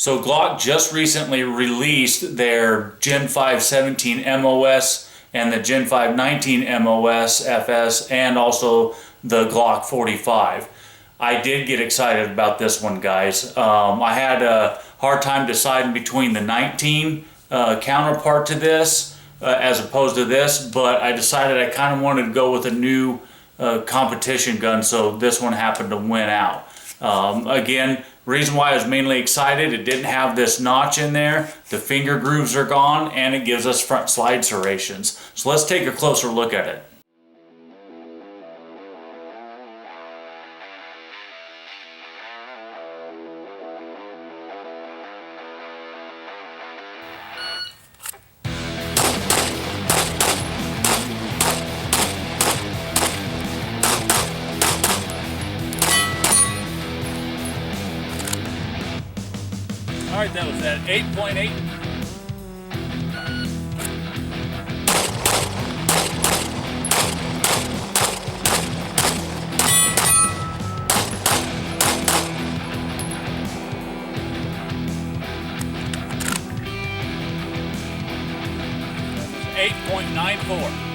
So Glock just recently released their Gen 5 17 MOS and the Gen 5 19 MOS FS and also the Glock 45. I did get excited about this one, guys. I had a hard time deciding between the 19 counterpart to this as opposed to this, but I decided I kind of wanted to go with a new competition gun, so this one happened to win out. Again, reason why I was mainly excited, it didn't have this notch in there, the finger grooves are gone, and it gives us front slide serrations. So let's take a closer look at it. All right, that was at 8.8. That was 8.94.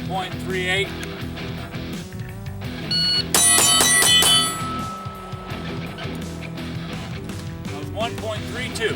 1.38. That was 1.32.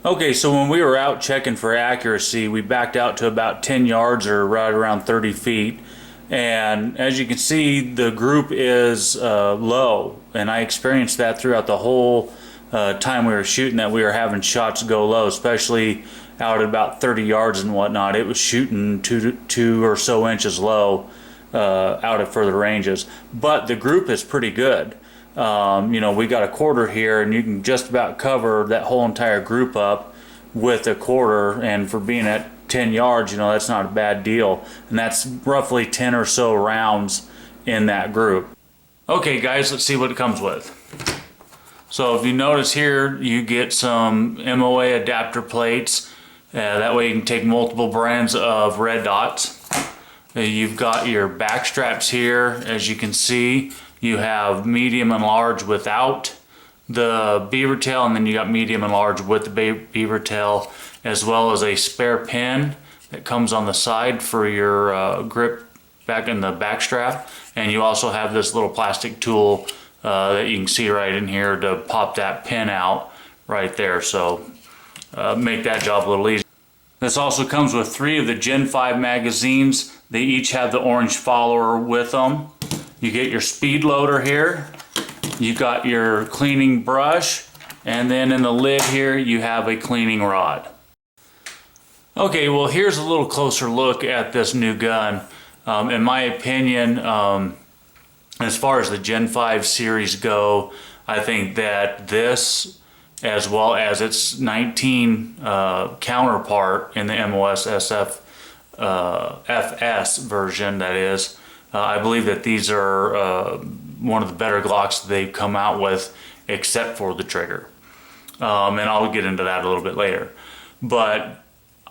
Okay, so when we were out checking for accuracy, we backed out to about 10 yards or right around 30 feet. And as you can see, the group is low. And I experienced that throughout the whole time we were shooting, that we were having shots go low, especially out at about 30 yards and whatnot. It was shooting two or so inches low out at further ranges. But the group is pretty good. You know, we got a quarter here, and you can just about cover that whole entire group up with a quarter, and for being at 10 yards, you know, that's not a bad deal. And that's roughly 10 or so rounds in that group. Okay guys, let's see what it comes with. So if you notice here, you get some MOA adapter plates. That way you can take multiple brands of red dots. You've got your back straps here, as you can see. You have medium and large without the beaver tail, and then you got medium and large with the beaver tail, as well as a spare pin that comes on the side for your grip back in the back strap. And you also have this little plastic tool that you can see right in here to pop that pin out right there. So make that job a little easier. This also comes with 3 of the Gen 5 magazines. They each have the orange follower with them. You get your speed loader here, you got your cleaning brush, and then in the lid here you have a cleaning rod. Okay, well here's a little closer look at this new gun. In my opinion, as far as the Gen 5 series go, I think that this, as well as its 19 counterpart in the MOS FS version, that is, I believe that these are one of the better Glocks they've come out with, except for the trigger. And I'll get into that a little bit later. But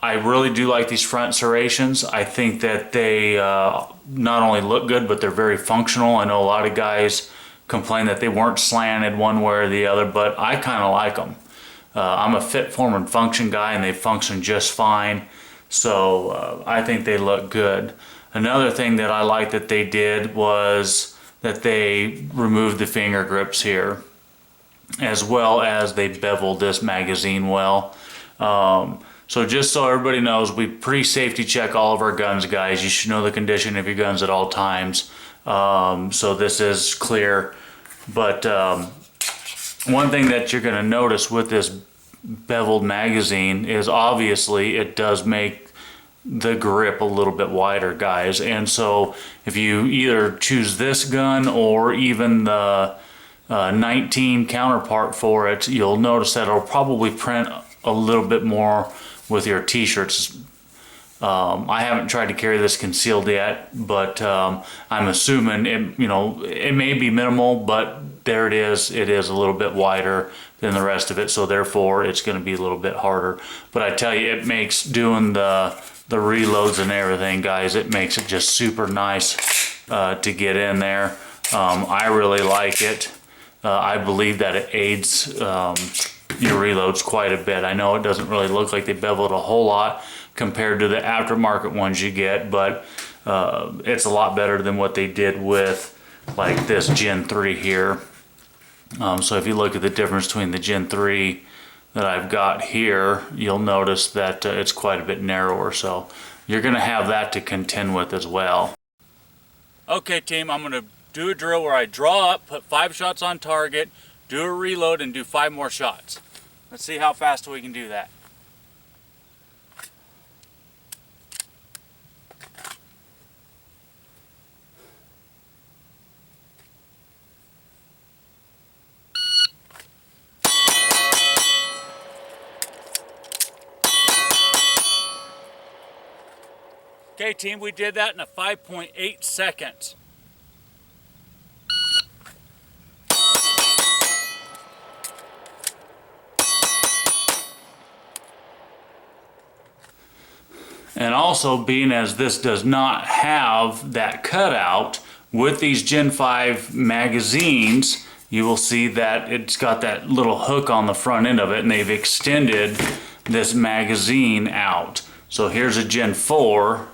I really do like these front serrations. I think that they not only look good, but they're very functional. I know a lot of guys complain that they weren't slanted one way or the other, but I kind of like them. I'm a fit, form, and function guy, and they function just fine. So I think they look good. Another thing that I like that they did was that they removed the finger grips here, as well as they beveled this magazine well. So just so everybody knows, we pre-safety check all of our guns, guys. You should know the condition of your guns at all times. So this is clear. But one thing that you're going to notice with this beveled magazine is obviously it does make the grip a little bit wider, guys. And so if you either choose this gun or even the 19 counterpart for it, you'll notice that it'll probably print a little bit more with your t-shirts. I haven't tried to carry this concealed yet, but I'm assuming it, it may be minimal, but there it is. It is a little bit wider than the rest of it, so therefore it's going to be a little bit harder. But I tell you, it makes doing the reloads and everything, guys, it makes it just super nice to get in there. I really like it. I believe that it aids your reloads quite a bit. I know it doesn't really look like they beveled a whole lot compared to the aftermarket ones you get, but it's a lot better than what they did with like this Gen 3 here. So if you look at the difference between the Gen 3 that I've got here, you'll notice that it's quite a bit narrower. So you're going to have that to contend with as well. Okay, team, I'm going to do a drill where I draw up, put 5 shots on target, do a reload, and do 5 more shots. Let's see how fast we can do that. Okay, team, we did that in a 5.8 seconds. And also, being as this does not have that cutout, with these Gen 5 magazines, you will see that it's got that little hook on the front end of it, and they've extended this magazine out. So here's a Gen 4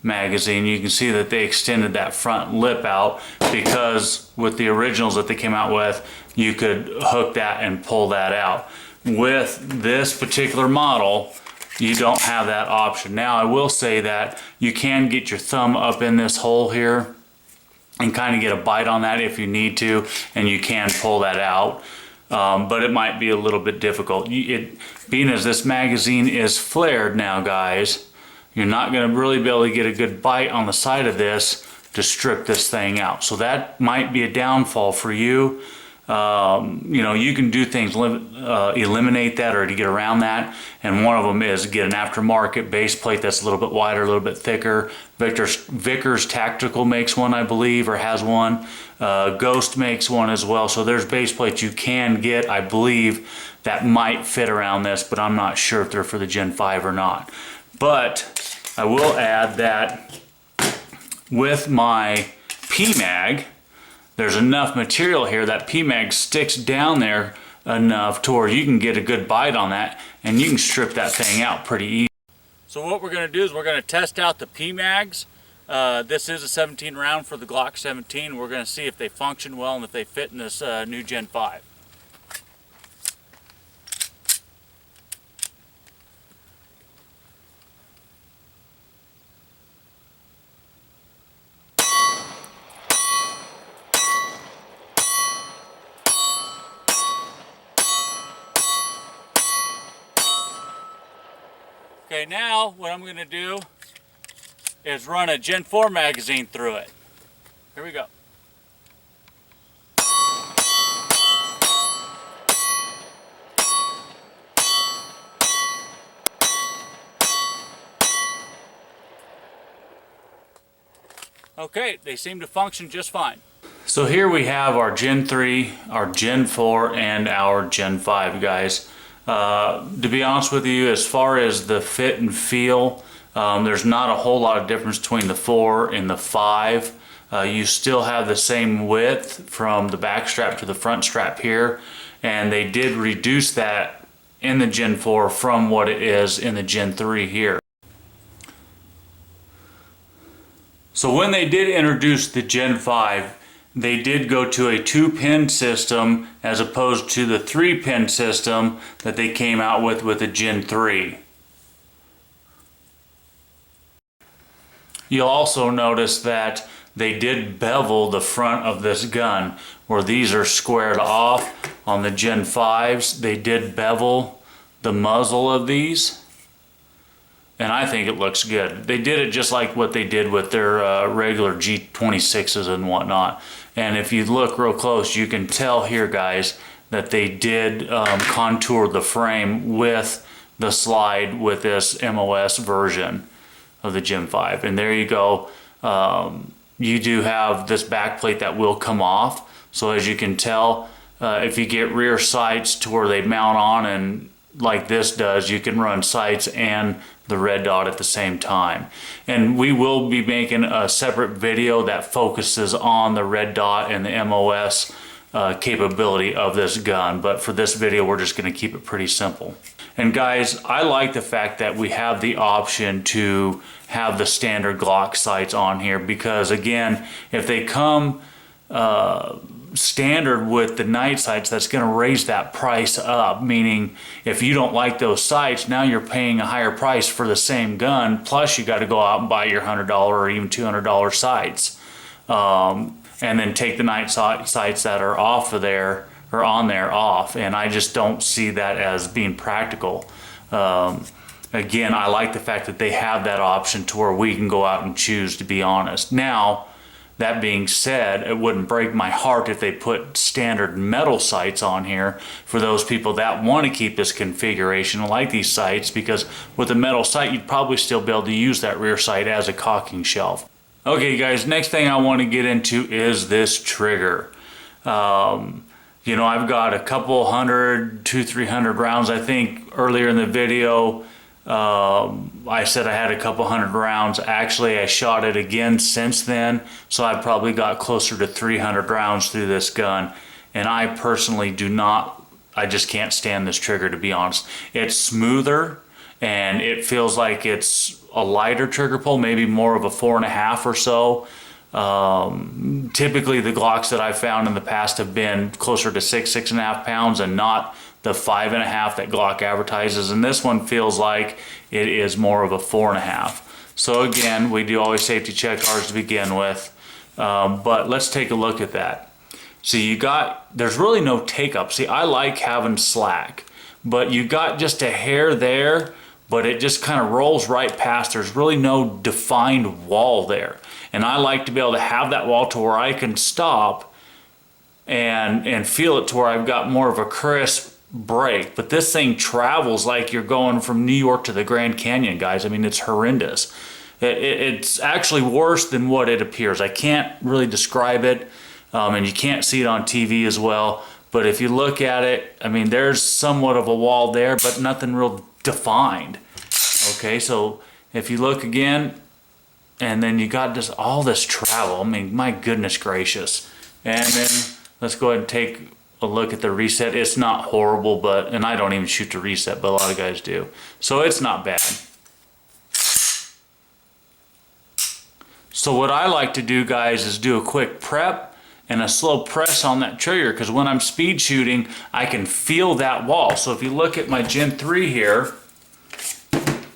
magazine. You can see that they extended that front lip out, because with the originals that they came out with, you could hook that and pull that out. With this particular model, you don't have that option. Now, I will say that you can get your thumb up in this hole here and kind of get a bite on that if you need to, and you can pull that out. But it might be a little bit difficult. Being as this magazine is flared now, guys, you're not going to really be able to get a good bite on the side of this to strip this thing out. So that might be a downfall for you. You can do things, eliminate that or to get around that. And one of them is get an aftermarket base plate that's a little bit wider, a little bit thicker. Vickers Tactical makes one, I believe, or has one. Ghost makes one as well. So there's base plates you can get, I believe, that might fit around this, but I'm not sure if they're for the Gen 5 or not. But I will add that with my PMag, there's enough material here that PMag sticks down there enough to where you can get a good bite on that, and you can strip that thing out pretty easy. So what we're going to do is we're going to test out the PMags. This is a 17 round for the Glock 17. We're going to see if they function well and if they fit in this new Gen 5. Okay, now what I'm going to do is run a Gen 4 magazine through it. Here we go. Okay, they seem to function just fine. So here we have our Gen 3, our Gen 4, and our Gen 5, guys. To be honest with you, as far as the fit and feel, there's not a whole lot of difference between the 4 and the 5. You still have the same width from the back strap to the front strap here, and they did reduce that in the Gen 4 from what it is in the Gen 3 here. So when they did introduce the Gen 5, they did go to a 2-pin system as opposed to the 3-pin system that they came out with the Gen 3. You'll also notice that they did bevel the front of this gun, where these are squared off. On the Gen 5s, they did bevel the muzzle of these, and I think it looks good. They did it just like what they did with their regular G26s and whatnot. And if you look real close, you can tell here, guys, that they did contour the frame with the slide with this MOS version of the Gen 5. And there you go. You do have this back plate that will come off. So as you can tell, if you get rear sights to where they mount on, and like this does, you can run sights and the red dot at the same time. And we will be making a separate video that focuses on the red dot and the MOS capability of this gun. But for this video, we're just going to keep it pretty simple. And guys, I like the fact that we have the option to have the standard Glock sights on here, because again, if they come standard with the night sights, that's going to raise that price up, meaning if you don't like those sights, now you're paying a higher price for the same gun, plus you got to go out and buy your $100 or even $200 sights, and then take the night sights that are off of there or on there off, and I just don't see that as being practical. Again, I like the fact that they have that option to where we can go out and choose, to be honest. Now, that being said, it wouldn't break my heart if they put standard metal sights on here for those people that want to keep this configuration like these sights, because with a metal sight, you'd probably still be able to use that rear sight as a cocking shelf. Okay guys, next thing I want to get into is this trigger. You know, I've got a couple hundred, 200-300 rounds. I think earlier in the video, I said I had a couple hundred rounds. Actually, I shot it again since then, so I've probably got closer to 300 rounds through this gun. And I personally do not, I just can't stand this trigger, to be honest. It's smoother, and it feels like it's a lighter trigger pull, maybe more of a 4.5 or so. Typically the Glocks that I've found in the past have been closer to 6.5 pounds, and not the 5.5 that Glock advertises. And this one feels like it is more of a 4.5. So again, we do always safety check ours to begin with, but let's take a look at that. So there's really no take up. See, I like having slack, but you got just a hair there, but it just kind of rolls right past. There's really no defined wall there. And I like to be able to have that wall to where I can stop and feel it to where I've got more of a crisp break. But this thing travels like you're going from New York to the Grand Canyon, guys. I mean, it's horrendous. It's actually worse than what it appears. I can't really describe it, and you can't see it on TV as well. But if you look at it, I mean, there's somewhat of a wall there, but nothing real defined. Okay, so if you look again, and then you got just all this travel. I mean, my goodness gracious. And then let's go ahead and take a look at the reset. It's not horrible, and I don't even shoot the reset, but a lot of guys do. So it's not bad. So what I like to do, guys, is do a quick prep and a slow press on that trigger, because when I'm speed shooting, I can feel that wall. So if you look at my Gen 3 here,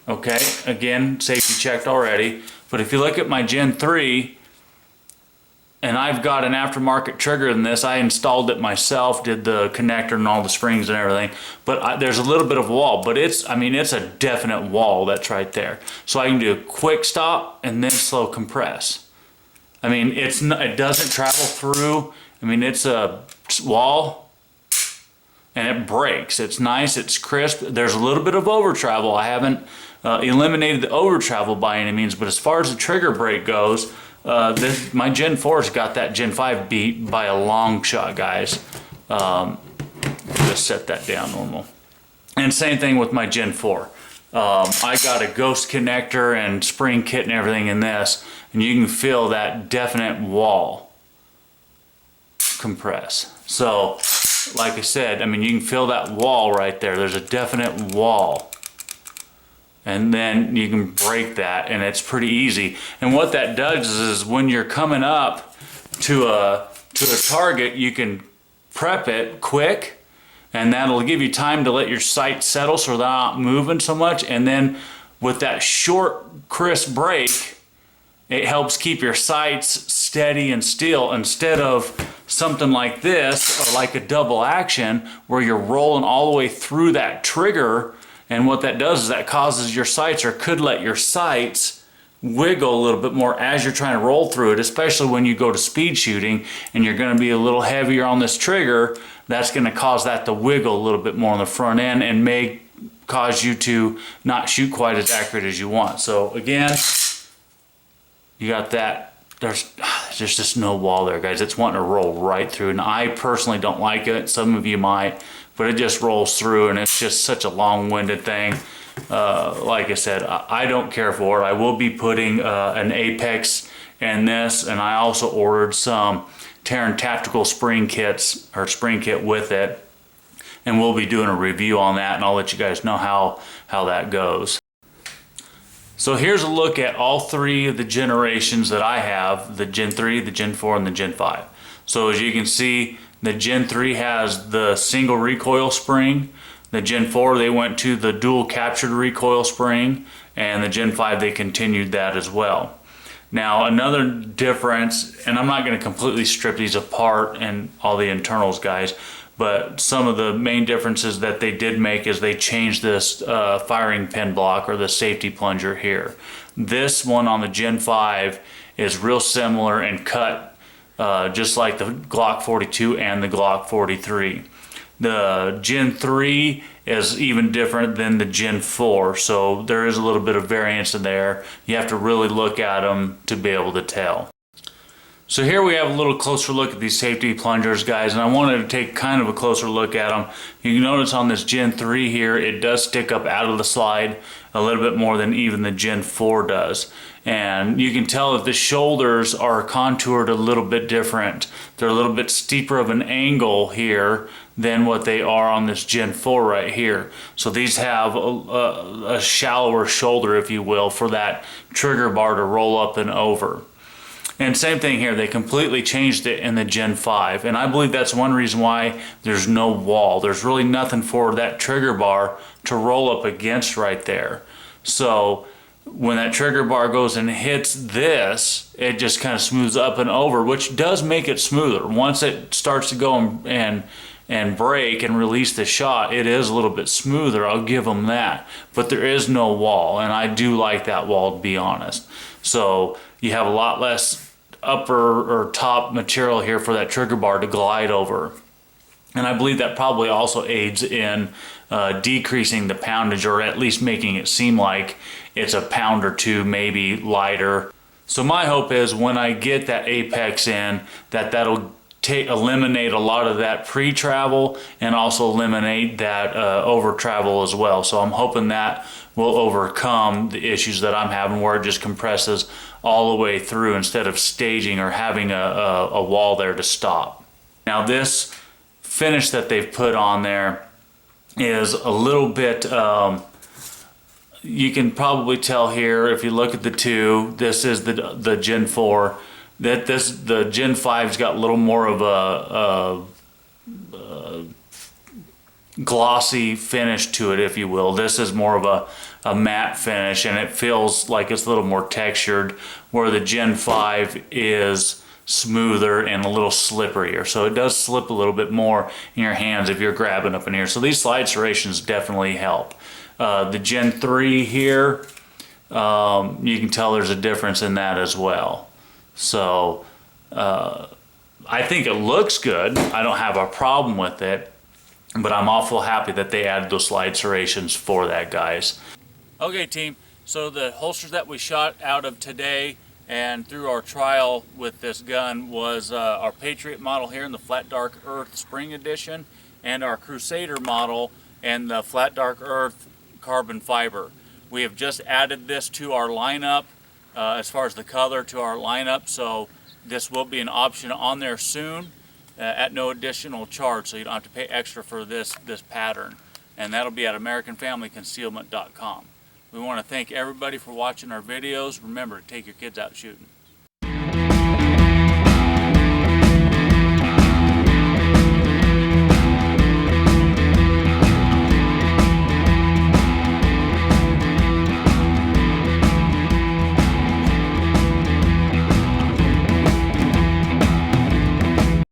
okay, again, safety checked already. But if you look at my Gen 3, and I've got an aftermarket trigger in this, I installed it myself, did the connector and all the springs and everything, but there's a little bit of wall, but it's a definite wall that's right there. So I can do a quick stop and then slow compress. I mean, it doesn't travel through. I mean, it's a wall, and it breaks. It's nice, it's crisp. There's a little bit of over travel. I haven't eliminated the over travel by any means, but as far as the trigger break goes, my Gen 4's got that Gen 5 beat by a long shot, guys. Just set that down normal. And same thing with my Gen 4. I got a ghost connector and spring kit and everything in this, and you can feel that definite wall compress. So like I said, I mean, you can feel that wall right there. There's a definite wall. And then you can break that, and it's pretty easy. And what that does is when you're coming up to a target, you can prep it quick, and that'll give you time to let your sight settle so they're not moving so much. And then with that short, crisp break, it helps keep your sights steady and still, instead of something like this, or like a double action where you're rolling all the way through that trigger. And what that does is that causes your sights, or could let your sights, wiggle a little bit more as you're trying to roll through it, especially when you go to speed shooting and you're going to be a little heavier on this trigger. That's going to cause that to wiggle a little bit more on the front end and may cause you to not shoot quite as accurate as you want. So again, you got that. There's just no wall there, guys. It's wanting to roll right through, and I personally don't like it. Some of you might, but it just rolls through, and it's just such a long-winded thing. Like I said, I don't care for it. I will be putting an apex in this, and I also ordered some Terran tactical spring kits, or spring kit with it, and we'll be doing a review on that, and I'll let you guys know how that goes. So here's a look at all three of the generations that I have: the Gen 3, the Gen 4, and the Gen 5. So as you can see, the Gen 3 has the single recoil spring. The Gen 4, they went to the dual captured recoil spring, and the Gen 5, they continued that as well. Now another difference, and I'm not going to completely strip these apart and all the internals, guys, but some of the main differences that they did make is they changed this firing pin block, or the safety plunger here. This one on the Gen 5 is real similar and cut just like the Glock 42 and the Glock 43. The Gen 3 is even different than the Gen 4, so there is a little bit of variance in there. You have to really look at them to be able to tell. So here we have a little closer look at these safety plungers, guys, and I wanted to take kind of a closer look at them. You can notice on this Gen 3 here, it does stick up out of the slide a little bit more than even the Gen 4 does. And you can tell that the shoulders are contoured a little bit different. They're a little bit steeper of an angle here than what they are on this Gen 4 right here. So these have a shallower shoulder, if you will, for that trigger bar to roll up and over. And same thing here, they completely changed it in the Gen 5, and I believe that's one reason why there's no wall. There's really nothing for that trigger bar to roll up against right there. So when that trigger bar goes and hits this, it just kind of smooths up and over, which does make it smoother. Once it starts to go and break and release the shot, it is a little bit smoother, I'll give them that. But there is no wall, and I do like that wall, to be honest. So you have a lot less upper or top material here for that trigger bar to glide over. And I believe that probably also aids in decreasing the poundage, or at least making it seem like it's a pound or two maybe lighter. So my hope is when I get that apex in, that'll eliminate a lot of that pre-travel, and also eliminate that over travel as well. So I'm hoping that will overcome the issues that I'm having, where it just compresses all the way through instead of staging or having a wall there to stop. Now this finish that they've put on there is a little bit, you can probably tell here if you look at the two. This is the Gen 4. The Gen 5's got a little more of a glossy finish to it, if you will. This is more of a matte finish, and it feels like it's a little more textured, where the Gen 5 is smoother and a little slipperier. So it does slip a little bit more in your hands if you're grabbing up in here. So these slide serrations definitely help. The Gen 3 here, you can tell there's a difference in that as well. So I think it looks good. I don't have a problem with it, but I'm awful happy that they added those slide serrations for that, guys. Okay, team, so the holsters that we shot out of today and through our trial with this gun was our Patriot model here in the Flat Dark Earth Spring Edition, and our Crusader model and the Flat Dark Earth Carbon Fiber. We have just added this to our lineup, as far as the color to our lineup, so this will be an option on there soon. at no additional charge, so you don't have to pay extra for this pattern. And that'll be at AmericanFamilyConcealment.com. We want to thank everybody for watching our videos. Remember to take your kids out shooting.